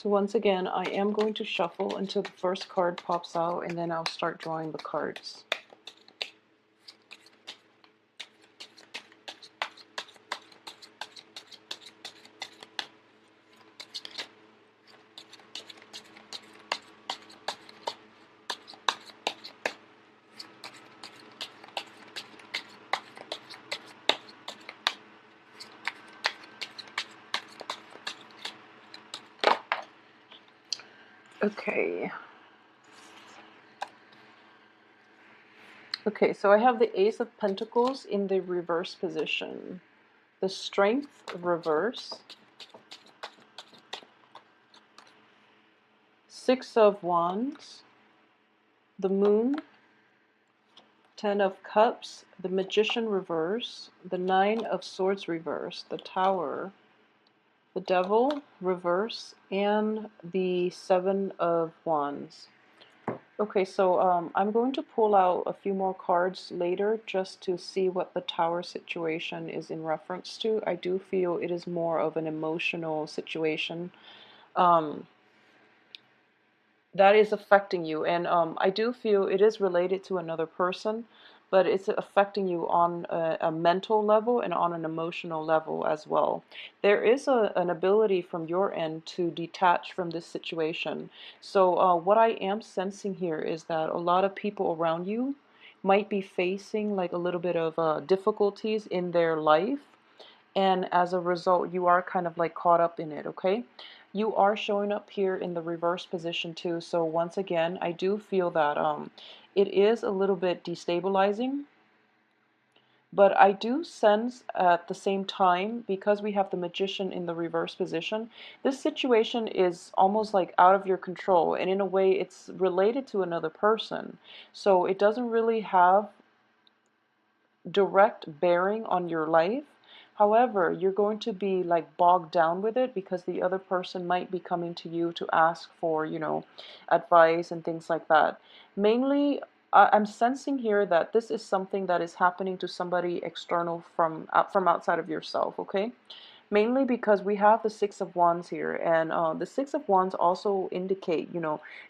So once again, I am going to shuffle until the first card pops out, and then I'll start drawing the cards. Okay. Okay, so I have the Ace of Pentacles in the reverse position. The Strength reverse. Six of Wands. The Moon. Ten of Cups. The Magician reverse. The Nine of Swords reverse. The Tower. The Devil reverse. And the Seven of Wands. Okay, so I'm going to pull out a few more cards later just to see what the Tower situation is in reference to. I do feel it is more of an emotional situation that is affecting you, and I do feel it is related to another person, but it's affecting you on a mental level and on an emotional level as well. There is an ability from your end to detach from this situation. So what I am sensing here is that a lot of people around you might be facing like a little bit of difficulties in their life, and as a result you are kind of like caught up in it. Okay, you are showing up here in the reverse position too, so once again I do feel that it is a little bit destabilizing, but I do sense at the same time, because we have the Magician in the reverse position, this situation is almost like out of your control, and in a way it's related to another person, so it doesn't really have direct bearing on your life. However, you're going to be like bogged down with it because the other person might be coming to you to ask for, advice and things like that. Mainly, I'm sensing here that this is something that is happening to somebody external from outside of yourself, okay? Mainly because we have the Six of Wands here, and the Six of Wands also indicate,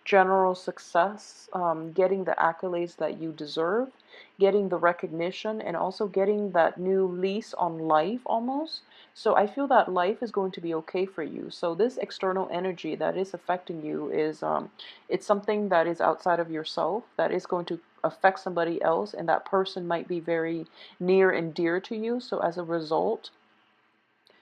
general success, getting the accolades that you deserve, getting the recognition, and also getting that new lease on life almost. So I feel that life is going to be okay for you. So this external energy that is affecting you is, it's something that is outside of yourself, that is going to affect somebody else, and that person might be very near and dear to you. So as a result,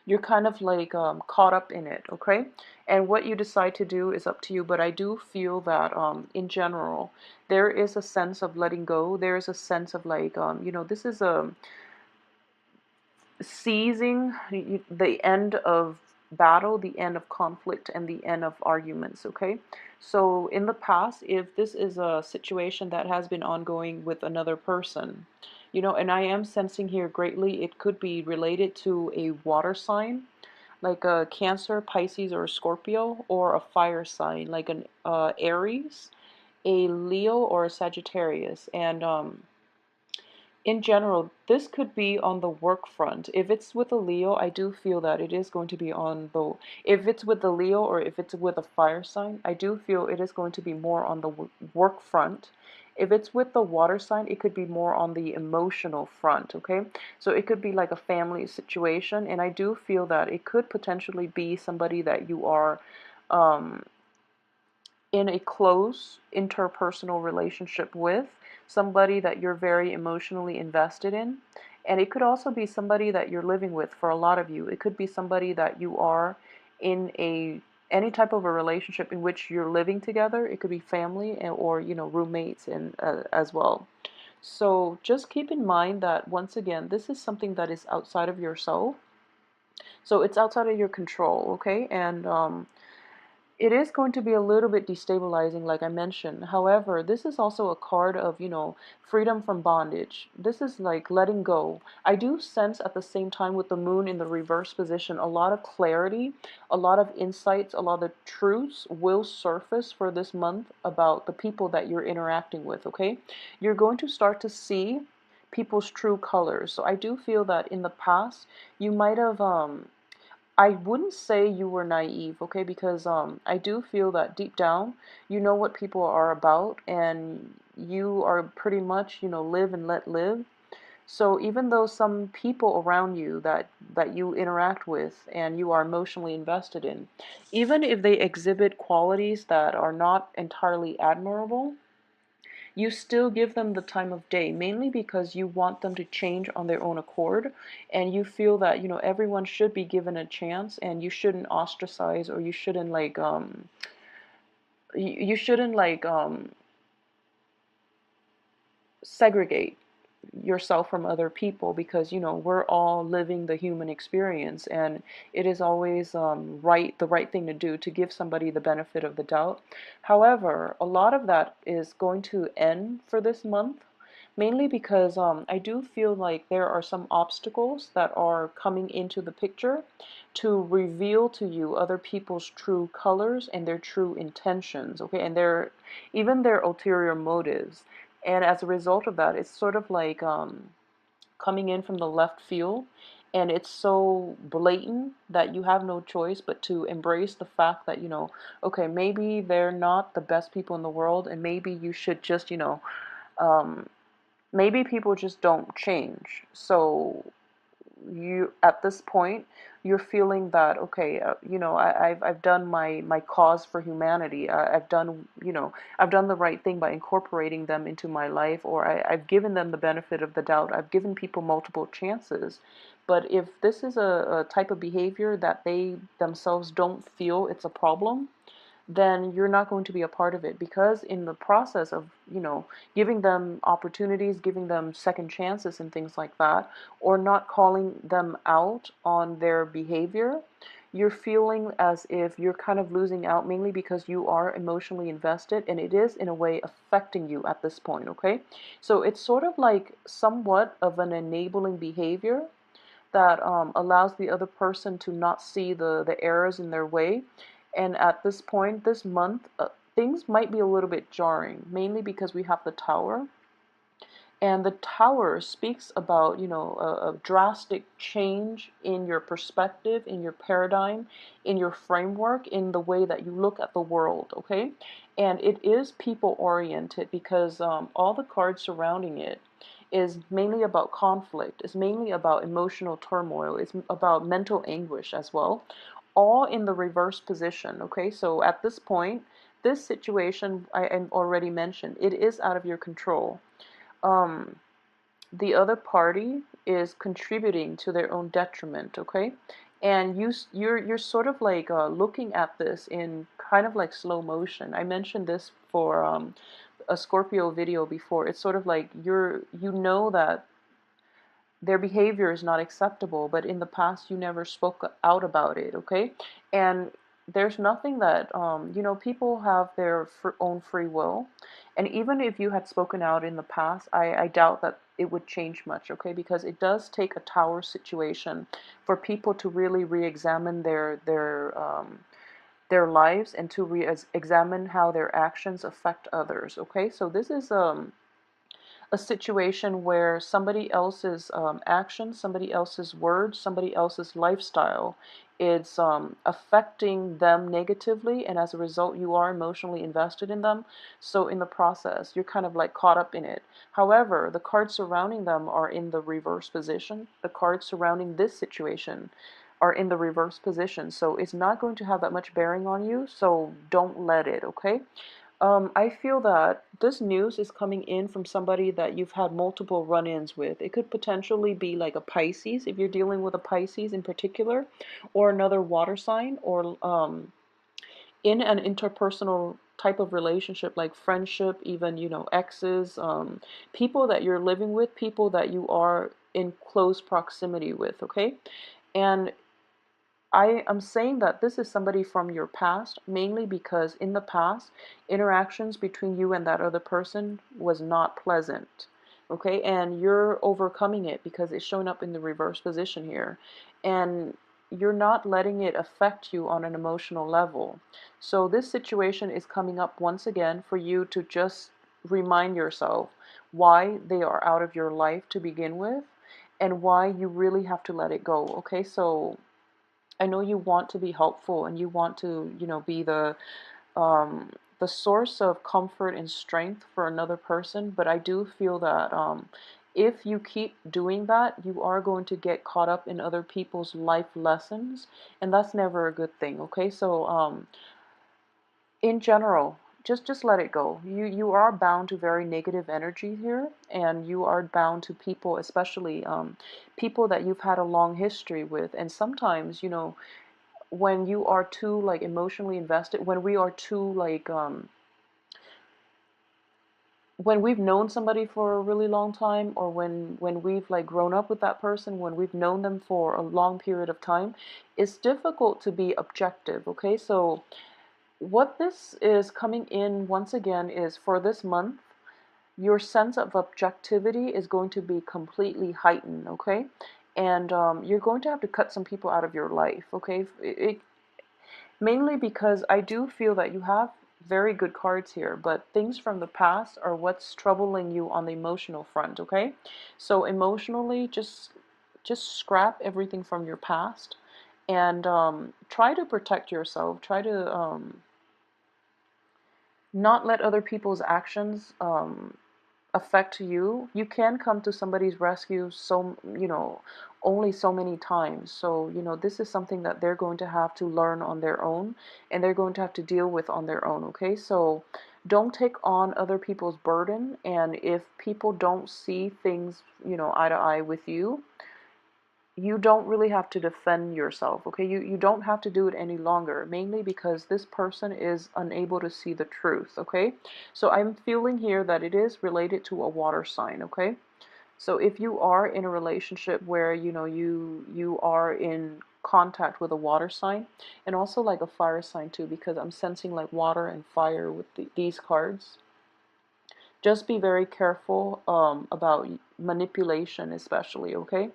you're kind of like caught up in it, okay? And what you decide to do is up to you, but I do feel that in general, there is a sense of letting go. There is a sense of like, this is a seizing the end of battle, the end of conflict, and the end of arguments, okay? So in the past, if this is a situation that has been ongoing with another person, and I am sensing here greatly, it could be related to a water sign, like a Cancer, Pisces, or a Scorpio, or a fire sign, like an Aries, a Leo, or a Sagittarius. And in general, this could be on the work front. If it's with a Leo, I do feel that it is going to be on the, if it's with the Leo or if it's with a fire sign, I do feel it is going to be more on the work front. If it's with the water sign, it could be more on the emotional front, okay? So it could be like a family situation, and I do feel that it could potentially be somebody that you are um, in a close interpersonal relationship with, somebody that you're very emotionally invested in. And it could also be somebody that you're living with. For a lot of you, it could be somebody that you are in any type of a relationship in which you're living together. It could be family or roommates and as well. So just keep in mind that once again, this is something that is outside of yourself. So it's outside of your control, okay? And it is going to be a little bit destabilizing, like I mentioned. However, this is also a card of, freedom from bondage. This is like letting go. I do sense at the same time with the moon in the reverse position, a lot of clarity, a lot of insights, a lot of truths will surface for this month about the people that you're interacting with, okay? You're going to start to see people's true colors. So I do feel that in the past, you might have, I wouldn't say you were naive, okay? Because I do feel that deep down, you know what people are about, and you are pretty much, live and let live. So even though some people around you that you interact with and you are emotionally invested in, even if they exhibit qualities that are not entirely admirable, you still give them the time of day, mainly because you want them to change on their own accord, and you feel that, everyone should be given a chance, and you shouldn't ostracize, or you shouldn't like you shouldn't like segregate yourself from other people, because we're all living the human experience, and it is always the right thing to do to give somebody the benefit of the doubt. However, a lot of that is going to end for this month, mainly because I do feel like there are some obstacles that are coming into the picture to reveal to you other people's true colors and their true intentions, okay, and even their ulterior motives. And as a result of that, it's sort of like coming in from the left field, and it's so blatant that you have no choice but to embrace the fact that, okay, maybe they're not the best people in the world, and maybe you should just, um, maybe people just don't change. So you, at this point, you're feeling that, okay, I've done my cause for humanity. I've done, I've done the right thing by incorporating them into my life, or I've given them the benefit of the doubt. I've given people multiple chances. But if this is a type of behavior that they themselves don't feel it's a problem, then you're not going to be a part of it, because in the process of, giving them opportunities, giving them second chances and things like that, or not calling them out on their behavior, you're feeling as if you're kind of losing out, mainly because you are emotionally invested, and it is in a way affecting you at this point, okay? So it's sort of like somewhat of an enabling behavior that allows the other person to not see the errors in their way. And at this point, this month, things might be a little bit jarring, mainly because we have the Tower. And the Tower speaks about, a drastic change in your perspective, in your paradigm, in your framework, in the way that you look at the world, okay? And it is people oriented, because all the cards surrounding it is mainly about conflict, is mainly about emotional turmoil, it's about mental anguish as well, all in the reverse position, okay? So at this point, this situation I already mentioned, it is out of your control. um, the other party is contributing to their own detriment, okay? And you're sort of like looking at this in kind of like slow motion. I mentioned this for a Scorpio video before. It's sort of like you know that their behavior is not acceptable, but in the past you never spoke out about it, okay? And there's nothing that, people have their own free will. And even if you had spoken out in the past, I doubt that it would change much, okay? Because it does take a Tower situation for people to really re-examine their lives, and to re-examine how their actions affect others, okay? So this is a situation where somebody else's actions, somebody else's words, somebody else's lifestyle is affecting them negatively, and as a result, you are emotionally invested in them. So, in the process, you're kind of like caught up in it. However, the cards surrounding them are in the reverse position. The cards surrounding this situation are in the reverse position. So, it's not going to have that much bearing on you. So, don't let it, okay? I feel that this news is coming in from somebody that you've had multiple run-ins with. It could potentially be like a Pisces, if you're dealing with a Pisces in particular, or another water sign, or in an interpersonal type of relationship, like friendship, even, exes, people that you're living with, people that you are in close proximity with, okay? And I am saying that this is somebody from your past, mainly because in the past, interactions between you and that other person was not pleasant. Okay, and you're overcoming it because it's showing up in the reverse position here. And you're not letting it affect you on an emotional level. So this situation is coming up once again for you to just remind yourself why they are out of your life to begin with, and why you really have to let it go. Okay, so I know you want to be helpful and you want to, be um, the source of comfort and strength for another person, but I do feel that if you keep doing that, you are going to get caught up in other people's life lessons, and that's never a good thing, okay? So, in general, just let it go. You are bound to very negative energy here, and you are bound to people, especially people that you've had a long history with, and sometimes, when you are too like emotionally invested, when we are too like when we've known somebody for a really long time, or when we've like grown up with that person, when we've known them for a long period of time, it's difficult to be objective, okay? So what this is coming in once again is for this month, your sense of objectivity is going to be completely heightened, okay? And you're going to have to cut some people out of your life, okay? Mainly because I do feel that you have very good cards here, but things from the past are what's troubling you on the emotional front, okay? So emotionally, just scrap everything from your past and try to protect yourself. Try to not let other people's actions affect you. You can come to somebody's rescue only so many times. So, this is something that they're going to have to learn on their own, and they're going to have to deal with on their own, okay? So don't take on other people's burden, and if people don't see things, eye to eye with you, you don't really have to defend yourself, okay? You don't have to do it any longer, mainly because this person is unable to see the truth, okay? So I'm feeling here that it is related to a water sign, okay? So if you are in a relationship where, you are in contact with a water sign, and also like a fire sign too, because I'm sensing like water and fire with these cards. Just be very careful about manipulation, especially, okay?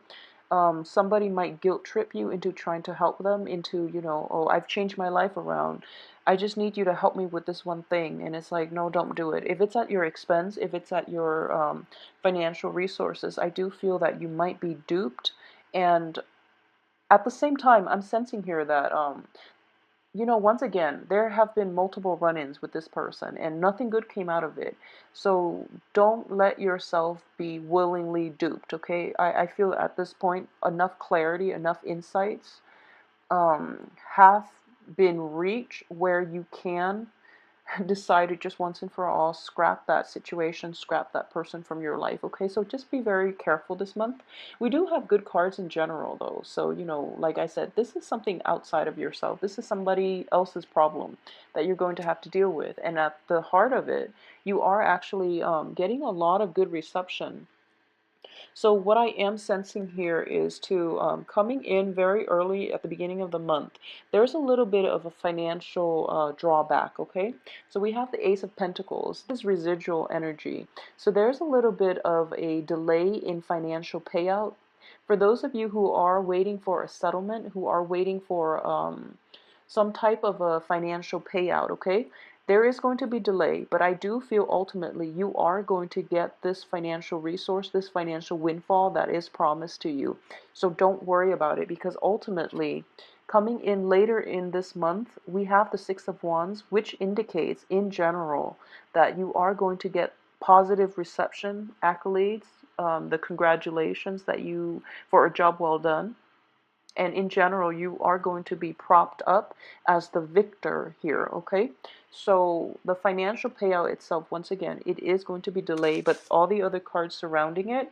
Somebody might guilt trip you into trying to help them into, oh, I've changed my life around. I just need you to help me with this one thing. And it's like, no, don't do it. If it's at your expense, if it's at your financial resources, I do feel that you might be duped. And at the same time, I'm sensing here that once again, there have been multiple run-ins with this person and nothing good came out of it. So don't let yourself be willingly duped, okay? I feel at this point enough clarity, enough insights have been reached where you can decided just once and for all, scrap that situation, scrap that person from your life, okay? So just be very careful this month. We do have good cards in general, though. So, like I said, this is something outside of yourself. This is somebody else's problem that you're going to have to deal with. And at the heart of it, you are actually getting a lot of good reception. So what I am sensing here is to coming in very early at the beginning of the month, there's a little bit of a financial drawback, okay? So we have the Ace of Pentacles. This is residual energy. So there's a little bit of a delay in financial payout. For those of you who are waiting for a settlement, who are waiting for some type of a financial payout, okay? There is going to be delay, but I do feel ultimately you are going to get this financial resource, this financial windfall that is promised to you. So don't worry about it, because ultimately, coming in later in this month, we have the Six of Wands, which indicates in general that you are going to get positive reception, accolades, the congratulations that you for a job well done. And in general, you are going to be propped up as the victor here, okay? So the financial payout itself, once again, it is going to be delayed, but all the other cards surrounding it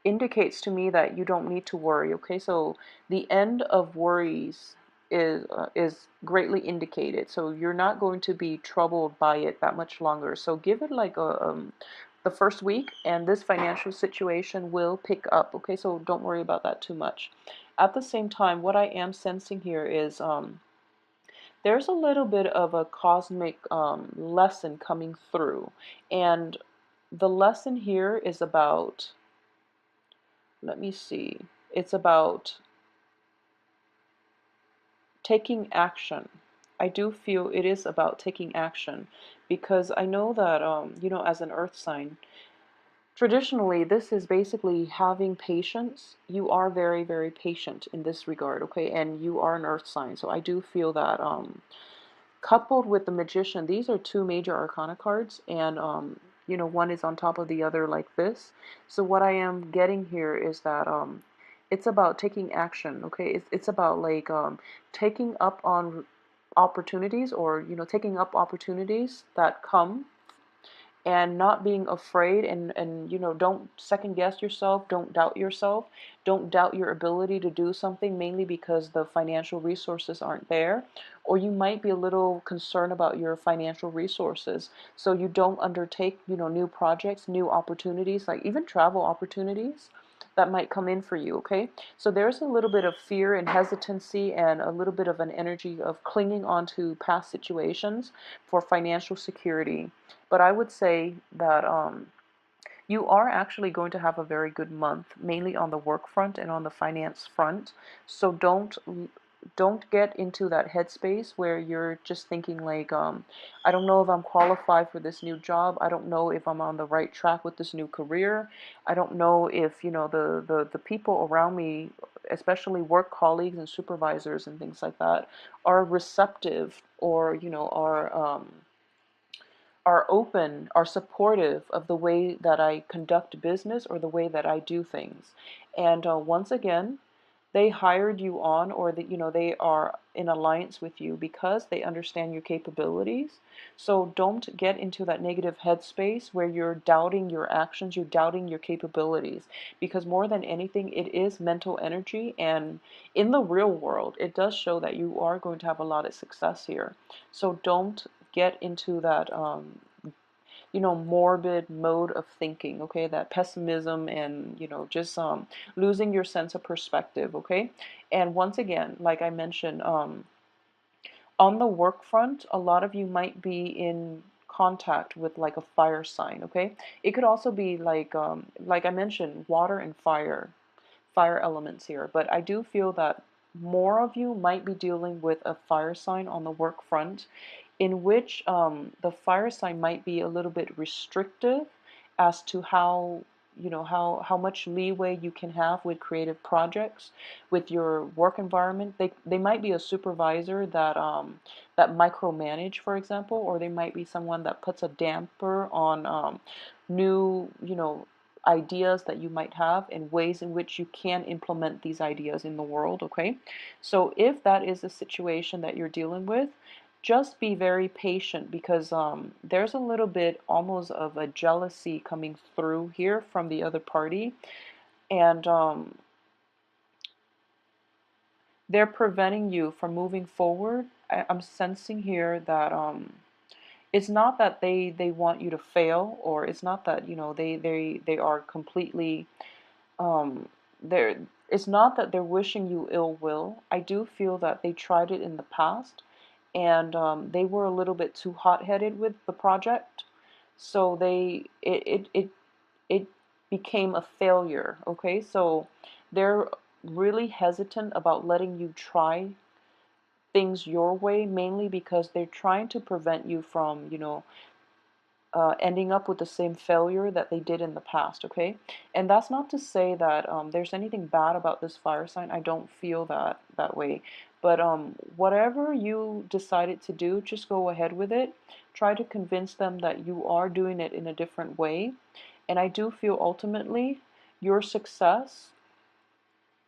indicates to me that you don't need to worry, okay? So the end of worries is greatly indicated. So you're not going to be troubled by it that much longer. So give it like the first week, and this financial situation will pick up, okay? So don't worry about that too much. At the same time, what I am sensing here is there's a little bit of a cosmic lesson coming through, and the lesson here is about, let me see, it's about taking action. I do feel it is about taking action, because I know that, as an earth sign, Traditionally, this is basically having patience. You are very, very patient in this regard, okay? And you are an earth sign. So I do feel that coupled with the magician, these are two major arcana cards, and one is on top of the other like this. So what I am getting here is that it's about taking action, okay? It's about like taking up on opportunities, or taking up opportunities that come, and not being afraid, and don't second guess yourself, don't doubt yourself, don't doubt your ability to do something, mainly because the financial resources aren't there, or you might be a little concerned about your financial resources, so you don't undertake new projects, new opportunities, like even travel opportunities that might come in for you, okay? So there's a little bit of fear and hesitancy, and a little bit of an energy of clinging on to past situations for financial security. But I would say that you are actually going to have a very good month, mainly on the work front and on the finance front. So don't get into that headspace where you're just thinking like, I don't know if I'm qualified for this new job. I don't know if I'm on the right track with this new career. I don't know if the people around me, especially work colleagues and supervisors and things like that, are receptive, or are open, are supportive of the way that I conduct business, or the way that I do things. And once again, they hired you on, or that they are in alliance with you because they understand your capabilities. So don't get into that negative headspace where you're doubting your actions, you're doubting your capabilities, because more than anything, it is mental energy, and in the real world, it does show that you are going to have a lot of success here. So don't get into that morbid mode of thinking, okay? That pessimism, and just losing your sense of perspective, okay? And once again, like I mentioned, on the work front, a lot of you might be in contact with like a fire sign, okay? It could also be like I mentioned, water and fire elements here, but I do feel that more of you might be dealing with a fire sign on the work front, in which the fire sign might be a little bit restrictive as to how much leeway you can have with creative projects, with your work environment. They might be a supervisor that micromanage, for example, or they might be someone that puts a damper on new ideas that you might have, and ways in which you can implement these ideas in the world, okay? So if that is a situation that you're dealing with, just be very patient, because there's a little bit almost of a jealousy coming through here from the other party, and they're preventing you from moving forward. I'm sensing here that it's not that they want you to fail, or it's not that they are completely they're it's not that they're wishing you ill will. I do feel that they tried it in the past, and they were a little bit too hot-headed with the project, so it became a failure, okay? So they're really hesitant about letting you try things your way, mainly because they're trying to prevent you from ending up with the same failure that they did in the past, okay? And that's not to say that there's anything bad about this fire sign. I don't feel that way. But whatever you decided to do, just go ahead with it. Try to convince them that you are doing it in a different way. And I do feel ultimately your success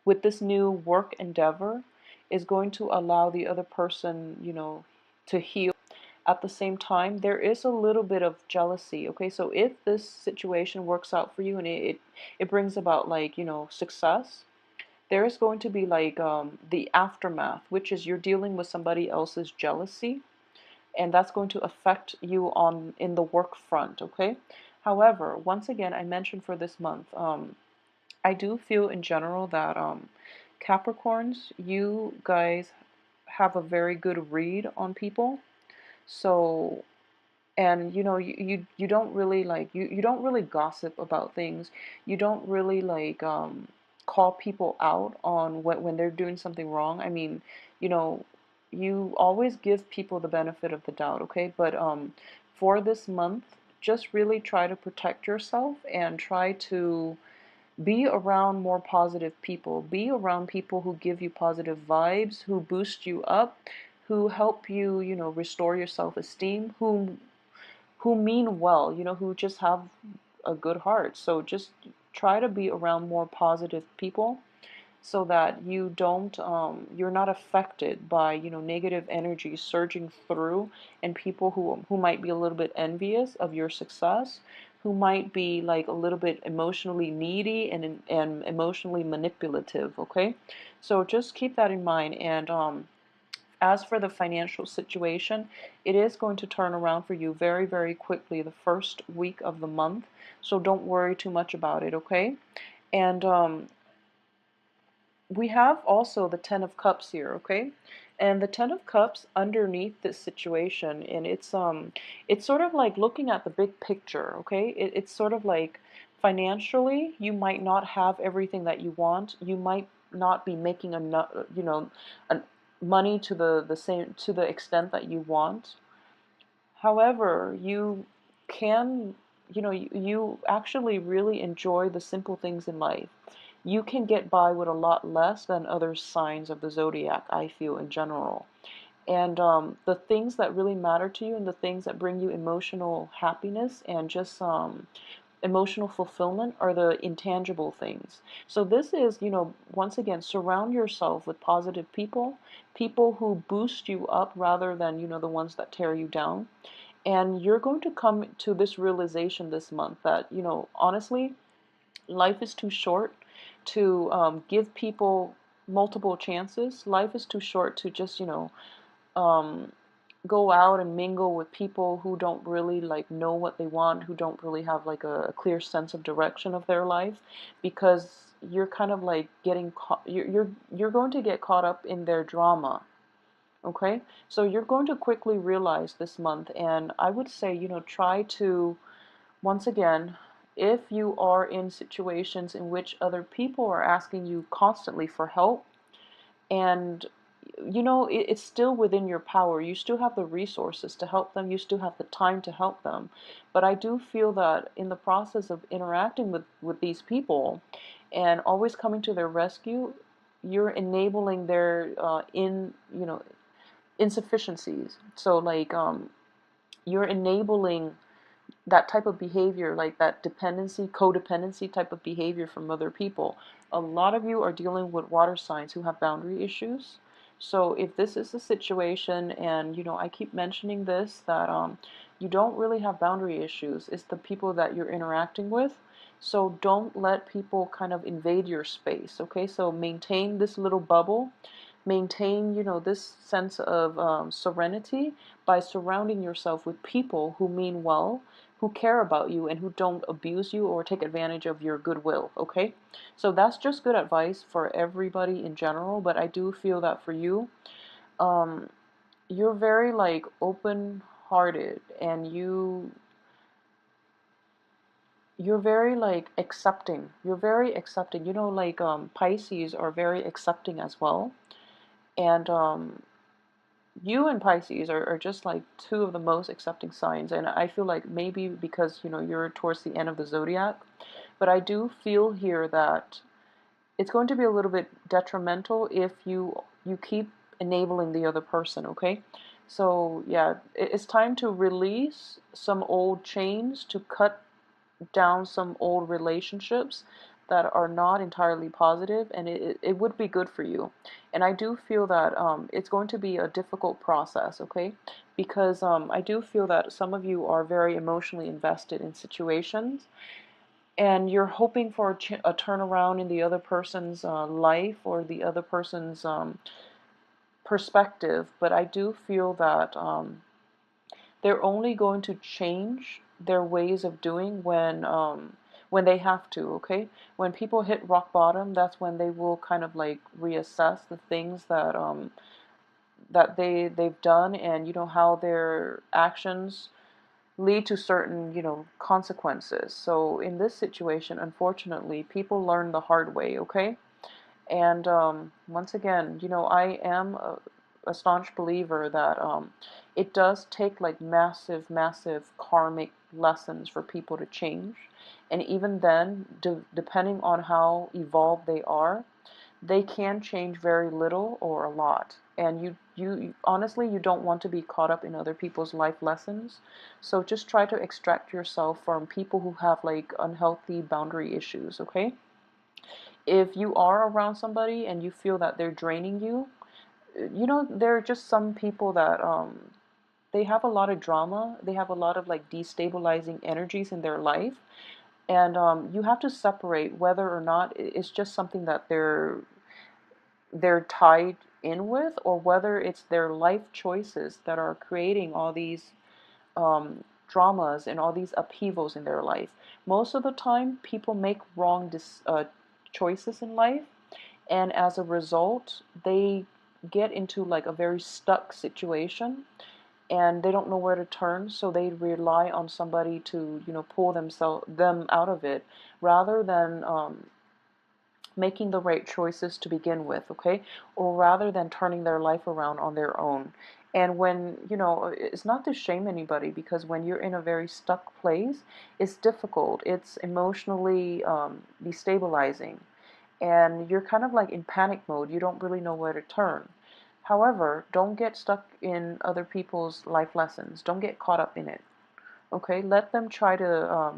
with this new work endeavor is going to allow the other person, to heal. At the same time, there is a little bit of jealousy, okay? So if this situation works out for you, and it brings about like success, there is going to be like the aftermath, which is you're dealing with somebody else's jealousy, and that's going to affect you on in the work front, okay? However, once again, I mentioned for this month, I do feel in general that Capricorns, you guys have a very good read on people. So, and you don't really like, you don't really gossip about things. You don't really like call people out on when they're doing something wrong. I mean, you know you always give people the benefit of the doubt, okay? But for this month, just really try to protect yourself and try to be around more positive people. Be around people who give you positive vibes, who boost you up, who help you, restore your self-esteem, who mean well, who just have a good heart. So just try to be around more positive people so that you're not affected by, negative energy surging through, and people who might be a little bit envious of your success, who might be like a little bit emotionally needy and emotionally manipulative, okay? So just keep that in mind. And as for the financial situation, it is going to turn around for you very, very quickly the first week of the month. So don't worry too much about it, okay? And we have also the Ten of Cups here, okay? And the Ten of Cups underneath this situation, and it's sort of like looking at the big picture, okay? It's sort of like financially, you might not have everything that you want. You might not be making enough, money to the same to the extent that you want. However, you can, you actually really enjoy the simple things in life. You can get by with a lot less than other signs of the zodiac, I feel, in general. And the things that really matter to you and the things that bring you emotional happiness and just emotional fulfillment are the intangible things. So this is, once again, surround yourself with positive people, people who boost you up rather than, the ones that tear you down. And you're going to come to this realization this month that, honestly, life is too short to give people multiple chances. Life is too short to just, um, go out and mingle with people who don't really like know what they want, who don't really have like a clear sense of direction of their life, because you're kind of like getting caught. You're going to get caught up in their drama. Okay, so you're going to quickly realize this month, and I would say, try to, once again, if you are in situations in which other people are asking you constantly for help, and it's still within your power, you still have the resources to help them, you still have the time to help them, but I do feel that in the process of interacting with these people and always coming to their rescue, you're enabling their insufficiencies. So like you're enabling that type of behavior, like that dependency, codependency type of behavior from other people. A lot of you are dealing with water signs who have boundary issues. So if this is a situation, and I keep mentioning this, that you don't really have boundary issues, it's the people that you're interacting with. So don't let people kind of invade your space, okay? So maintain this little bubble, maintain, this sense of serenity by surrounding yourself with people who mean well, who care about you, and who don't abuse you or take advantage of your goodwill, okay? So that's just good advice for everybody in general, but I do feel that for you, um, you're very like open-hearted, and you're very like accepting. You're very accepting. Like Pisces are very accepting as well. And you and Pisces are just like two of the most accepting signs, and I feel like maybe because you're towards the end of the zodiac, but I do feel here that it's going to be a little bit detrimental if you keep enabling the other person, okay? So yeah, it's time to release some old chains, to cut down some old relationships that are not entirely positive, and it would be good for you. And I do feel that it's going to be a difficult process, okay? Because I do feel that some of you are very emotionally invested in situations, and you're hoping for a turnaround in the other person's life or the other person's perspective, but I do feel that they're only going to change their ways of doing when they have to, okay? When people hit rock bottom, that's when they will kind of like reassess the things that they've done, and how their actions lead to certain, consequences. So in this situation, unfortunately, people learn the hard way, okay? And once again, I am a staunch believer that it does take like massive, massive karmic lessons for people to change. And even then, depending on how evolved they can change very little or a lot. And you honestly, you don't want to be caught up in other people's life lessons. So just try to extract yourself from people who have like unhealthy boundary issues, okay? If you are around somebody and you feel that they're draining you, there are just some people that they have a lot of drama, they have a lot of like destabilizing energies in their life, and you have to separate whether or not it's just something that they're tied in with, or whether it's their life choices that are creating all these dramas and all these upheavals in their life. Most of the time, people make wrong choices in life, and as a result, they get into like a very stuck situation, and they don't know where to turn, so they rely on somebody to pull them out of it, rather than making the right choices to begin with, okay? Or rather than turning their life around on their own. And when, it's not to shame anybody, because when you're in a very stuck place, it's difficult. It's emotionally destabilizing. And you're kind of like in panic mode. You don't really know where to turn. However, don't get stuck in other people's life lessons. Don't get caught up in it. Okay? Let them try to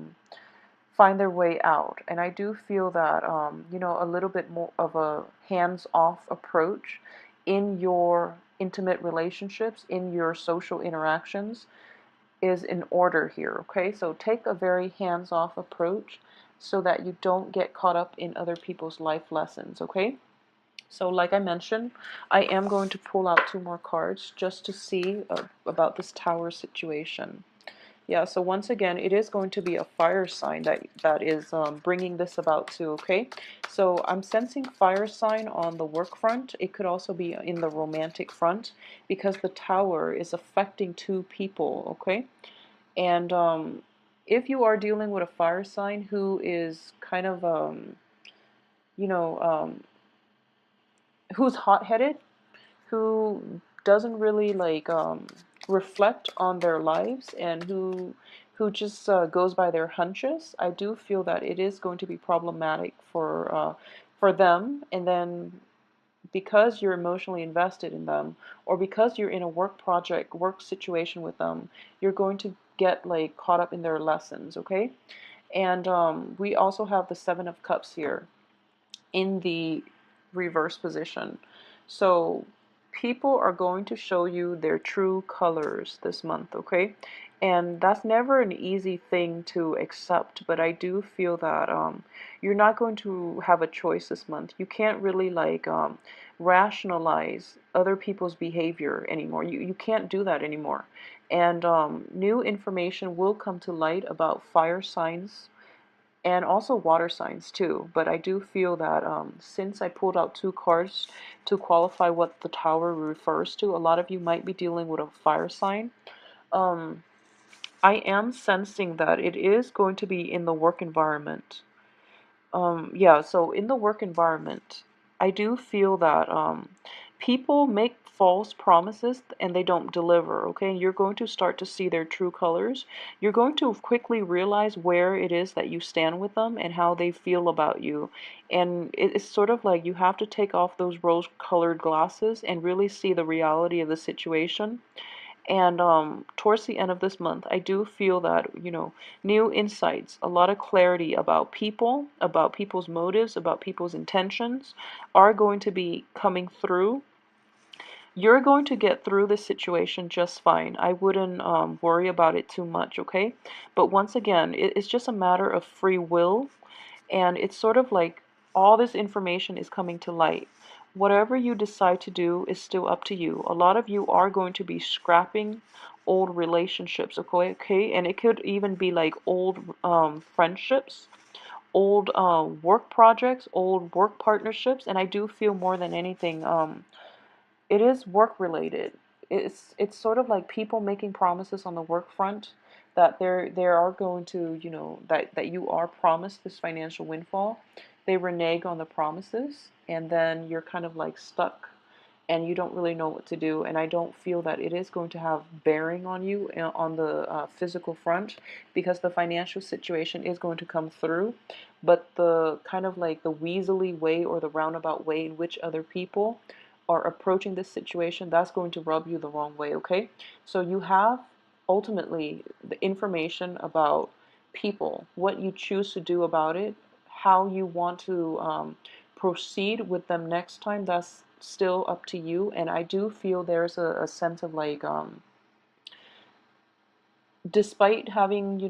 find their way out. And I do feel that, a little bit more of a hands-off approach in your intimate relationships, in your social interactions, is in order here, okay? So take a very hands-off approach so that you don't get caught up in other people's life lessons, okay? So like I mentioned, I am going to pull out 2 more cards just to see about this tower situation. Yeah, so once again, it is going to be a fire sign that is bringing this about too, okay? So I'm sensing fire sign on the work front. It could also be in the romantic front, because the tower is affecting 2 people, okay? And if you are dealing with a fire sign who is kind of, you know, who's hot-headed, who doesn't really like reflect on their lives, and who just goes by their hunches, I do feel that it is going to be problematic for them. And then because you're emotionally invested in them, or because you're in a work situation with them, you're going to get like caught up in their lessons, okay? And we also have the Seven of Cups here in the reverse position. So people are going to show you their true colors this month, okay? And that's never an easy thing to accept, but I do feel that you're not going to have a choice this month. You can't really like rationalize other people's behavior anymore. You can't do that anymore. And new information will come to light about fire signs and also water signs too. But I do feel that since I pulled out 2 cards to qualify what the tower refers to, a lot of you might be dealing with a fire sign. Um, I am sensing that it is going to be in the work environment. Yeah, so in the work environment, I do feel that people make false promises and they don't deliver, okay? And you're going to start to see their true colors. You're going to quickly realize where it is that you stand with them and how they feel about you. And it's sort of like you have to take off those rose-colored glasses and really see the reality of the situation. And towards the end of this month, I do feel that, new insights, a lot of clarity about people's motives, about people's intentions are going to be coming through. You're going to get through this situation just fine. I wouldn't worry about it too much, okay? But once again, it's just a matter of free will, and it's sort of like all this information is coming to light. Whatever you decide to do is still up to you. A lot of you are going to be scrapping old relationships, okay? Okay, and it could even be like old friendships, old work projects, old work partnerships, and I do feel more than anything, it is work related. It's sort of like people making promises on the work front that there are going to, that you are promised this financial windfall. They renege on the promises, and then you're kind of like stuck and you don't really know what to do. And I don't feel that it is going to have bearing on you on the physical front, because the financial situation is going to come through. But the kind of like the weaselly way or the roundabout way in which other people are approaching this situation, that's going to rub you the wrong way, okay? So you have ultimately the information about people, what you choose to do about it, how you want to proceed with them next time. That's still up to you. And I do feel there's a sense of like, despite having,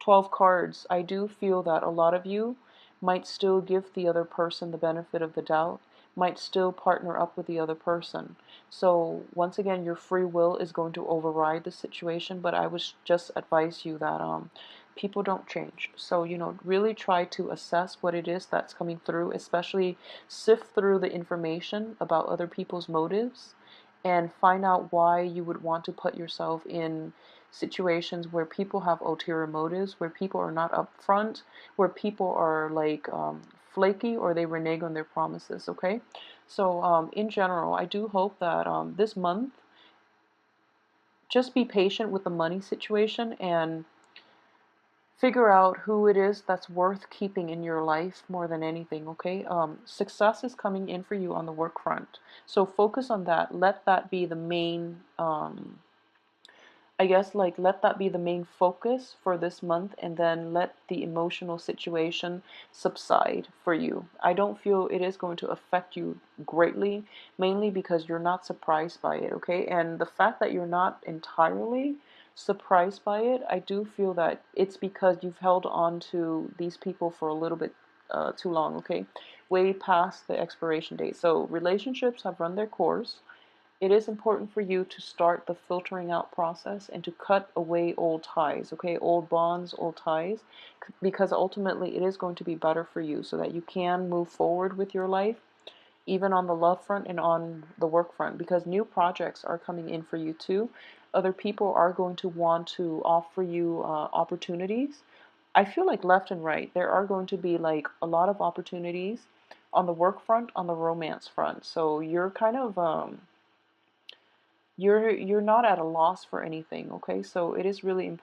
12 cards, I do feel that a lot of you might still give the other person the benefit of the doubt, might still partner up with the other person. So once again, your free will is going to override the situation, but I would just advise you that people don't change. So, really try to assess what it is that's coming through, especially sift through the information about other people's motives and find out why you would want to put yourself in situations where people have ulterior motives, where people are not upfront, where people are like flaky, or they renege on their promises, okay? So in general, I do hope that this month, just be patient with the money situation and figure out who it is that's worth keeping in your life more than anything, okay? Success is coming in for you on the work front. So focus on that. Let that be the main I guess like let that be the main focus for this month, and then let the emotional situation subside for you. I don't feel it is going to affect you greatly, mainly because you're not surprised by it, okay? And the fact that you're not entirely surprised by it, I do feel that it's because you've held on to these people for a little bit too long, okay? Way past the expiration date. So relationships have run their course. It is important for you to start the filtering out process and to cut away old ties, okay? Old bonds, old ties, because ultimately it is going to be better for you so that you can move forward with your life, even on the love front and on the work front, because new projects are coming in for you too. Other people are going to want to offer you opportunities. I feel like left and right, there are going to be like a lot of opportunities on the work front, on the romance front. So you're kind of you're not at a loss for anything, okay? So it is really important